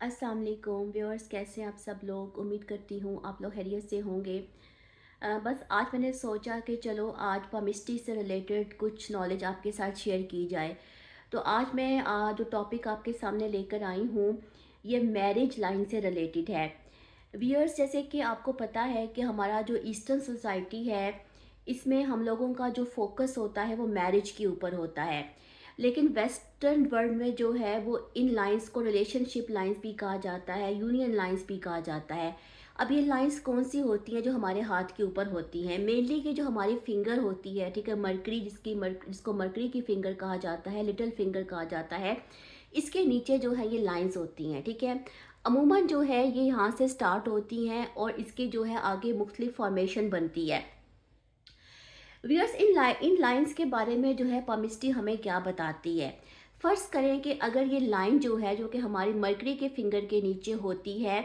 अस्सलाम वालेकुम व्यूअर्स, कैसे हैं आप सब लोग। उम्मीद करती हूँ आप लोग खैरियत से होंगे। बस आज मैंने सोचा कि चलो आज पामिस्ट्री से रिलेटेड कुछ नॉलेज आपके साथ शेयर की जाए। तो आज मैं जो टॉपिक आपके सामने लेकर आई हूँ ये मैरिज लाइन से रिलेटेड है। व्यूअर्स, जैसे कि आपको पता है कि हमारा जो ईस्टर्न सोसाइटी है इसमें हम लोगों का जो फोकस होता है वो मैरिज के ऊपर होता है। लेकिन वेस्टर्न वर्ल्ड में जो है वो इन लाइंस को रिलेशनशिप लाइंस भी कहा जाता है, यूनियन लाइंस भी कहा जाता है। अब ये लाइंस कौन सी होती हैं? जो हमारे हाथ के ऊपर होती हैं मेनली, कि जो हमारी फिंगर होती है, ठीक है, मरकरी जिसको मरकरी की फिंगर कहा जाता है, लिटिल फिंगर कहा जाता है, इसके नीचे जो है ये लाइंस होती हैं, ठीक है। अमूमन जो है ये यहाँ से स्टार्ट होती हैं और इसके जो है आगे मुख्तलिफ फॉर्मेशन बनती है। व्यूअर्स, इन लाइंस के बारे में जो है पामिस्ट्री हमें क्या बताती है। फर्ज करें कि अगर ये लाइन जो है, जो कि हमारी मरकरी के फिंगर के नीचे होती है,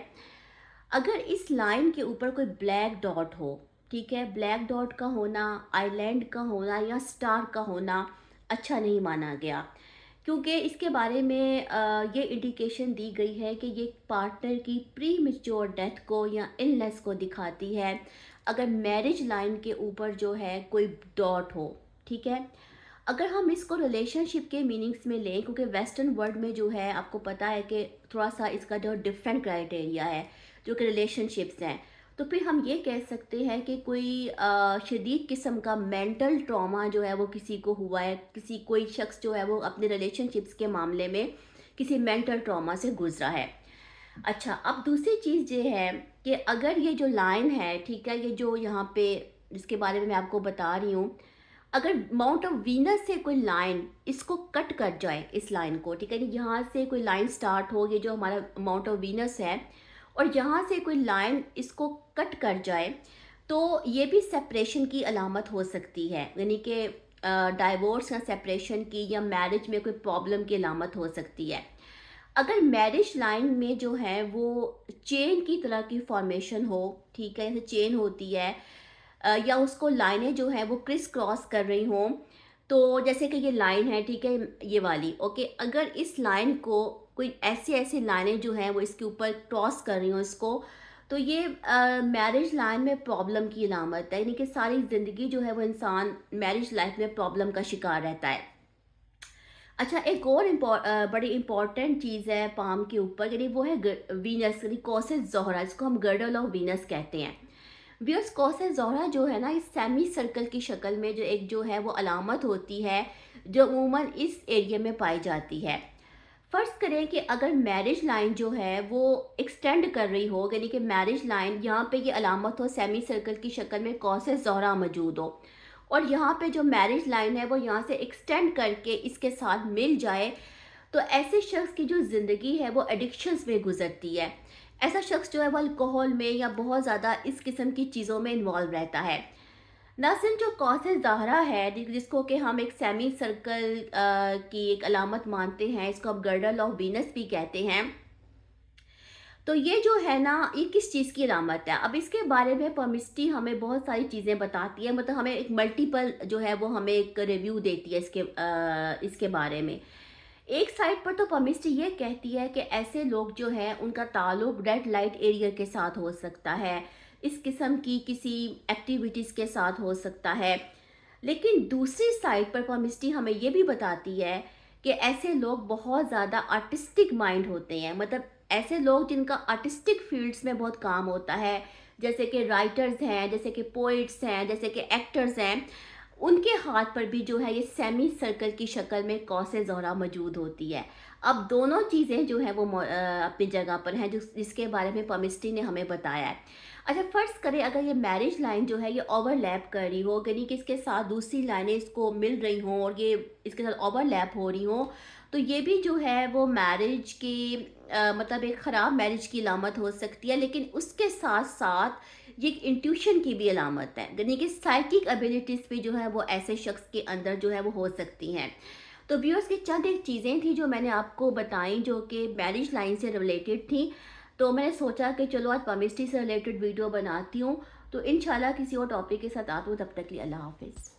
अगर इस लाइन के ऊपर कोई ब्लैक डॉट हो, ठीक है, ब्लैक डॉट का होना, आइलैंड का होना या स्टार का होना अच्छा नहीं माना गया, क्योंकि इसके बारे में ये इंडिकेशन दी गई है कि ये पार्टनर की प्री मेच्योर डेथ को या इलनेस को दिखाती है अगर मैरिज लाइन के ऊपर जो है कोई डॉट हो, ठीक है। अगर हम इसको रिलेशनशिप के मीनिंग्स में लें, क्योंकि वेस्टर्न वर्ल्ड में जो है आपको पता है कि थोड़ा सा इसका जो डिफरेंट क्राइटेरिया है जो कि रिलेशनशिप्स हैं, तो फिर हम ये कह सकते हैं कि कोई शदीद किस्म का मेंटल ट्रॉमा जो है वो किसी को हुआ है, कोई शख्स जो है वो अपने रिलेशनशिप्स के मामले में किसी मेंटल ट्रॉमा से गुजरा है। अच्छा, अब दूसरी चीज़ ये है कि अगर ये जो लाइन है, ठीक है, ये जो यहाँ पे जिसके बारे में मैं आपको बता रही हूँ, अगर माउंट ऑफ वीनस से कोई लाइन इसको कट कर जाए, इस लाइन को, ठीक है, यहाँ से कोई लाइन स्टार्ट हो, ये जो हमारा माउंट ऑफ वीनस है, और यहाँ से कोई लाइन इसको कट कर जाए, तो ये भी सेपरेशन की अलामत हो सकती है, यानी कि डाइवोर्स या सेपरेशन की या मैरिज में कोई प्रॉब्लम की अलामत हो सकती है। अगर मैरिज लाइन में जो है वो चेन की तरह की फॉर्मेशन हो, ठीक है, जैसे चेन होती है, या उसको लाइनें जो है वो क्रिस क्रॉस कर रही हों, तो जैसे कि ये लाइन है, ठीक है, ये वाली, ओके, अगर इस लाइन को कोई ऐसी ऐसी लाइनें जो हैं वो इसके ऊपर क्रॉस कर रही हों इसको, तो ये मैरिज लाइन में प्रॉब्लम की अलामत है, यानी कि सारी ज़िंदगी जो है वो इंसान मैरिज लाइफ में प्रॉब्लम का शिकार रहता है। अच्छा, एक और बड़ी इंपॉर्टेंट चीज़ है पाम के ऊपर, यानी वो है वीनस, यानी कौसे ज़ोहरा, जिसको हम गर्डल ऑफ वीनस कहते हैं। व्यूअर्स, कौसे ज़ोहरा जो है ना, इस सेमी सर्कल की शक्ल में जो है वो अलामत होती है जो अमूमन इस एरिया में पाई जाती है। फ़र्ज़ करें कि अगर मैरिज लाइन जो है वो एक्सटेंड कर रही हो, यानी कि मैरिज लाइन यहाँ पे ये अलामत हो, सेमी सर्कल की शक्ल में कौसे ज़ोहरा मौजूद हो, और यहाँ पे जो मैरिज लाइन है वो यहाँ से एक्सटेंड करके इसके साथ मिल जाए, तो ऐसे शख्स की जो ज़िंदगी है वो एडिक्शंस में गुजरती है। ऐसा शख्स जो है वो अल्कोहल में या बहुत ज़्यादा इस किस्म की चीज़ों में इन्वॉल्व रहता है। नाज़रीन, जो कौसे ज़ाहरा है जिसको कि हम एक सेमी सर्कल की एक अलामत मानते हैं, इसको अब गर्डल ऑफ वीनस भी कहते हैं, तो ये जो है ना, ये किस चीज़ की अलामत है? अब इसके बारे में पमिस्ट्री हमें बहुत सारी चीज़ें बताती है, मतलब हमें एक मल्टीपल जो है वो हमें एक रिव्यू देती है इसके बारे में। एक साइड पर तो पमिस्ट्री ये कहती है कि ऐसे लोग जो हैं उनका ताल्लुक रेड लाइट एरिया के साथ हो सकता है, इस किस्म की किसी एक्टिविटीज़ के साथ हो सकता है। लेकिन दूसरी साइड पर पमिस्ट्री हमें ये भी बताती है कि ऐसे लोग बहुत ज़्यादा आर्टिस्टिक माइंड होते हैं, मतलब ऐसे लोग जिनका आर्टिस्टिक फील्ड्स में बहुत काम होता है, जैसे कि राइटर्स हैं, जैसे कि पोइट्स हैं, जैसे कि एक्टर्स हैं, उनके हाथ पर भी जो है ये सेमी सर्कल की शक्ल में कौसे ज़ोहरा मौजूद होती है। अब दोनों चीज़ें जो हैं वो अपनी जगह पर हैं, जिसके बारे में पमिस्ट्री ने हमें बताया है। अच्छा, फ़र्ज़ करें अगर ये मैरिज लाइन जो है ये ओवरलैप कर रही हो, यानी कि इसके साथ दूसरी लाइनें इसको मिल रही हों और ये इसके साथ ओवरलैप हो रही हों, तो ये भी जो है वो मैरिज की मतलब एक ख़राब मैरिज की अलामत हो सकती है। लेकिन उसके साथ साथ ये एक इंट्यूशन की भी अलामत है, यानी कि साइकिक एबिलिटीज़ भी जो है वो ऐसे शख्स के अंदर जो है वो हो सकती हैं। तो व्यूअर्स, की चंद एक चीज़ें थी जो मैंने आपको बताई जो कि मैरिज लाइन से रिलेटेड थी। तो मैंने सोचा कि चलो आज पमिस्ट्री से रिलेटेड वीडियो बनाती हूँ। तो इंशाल्लाह किसी और टॉपिक के साथ आती हूँ, तब तक के लिए अल्लाह हाफ़िज़।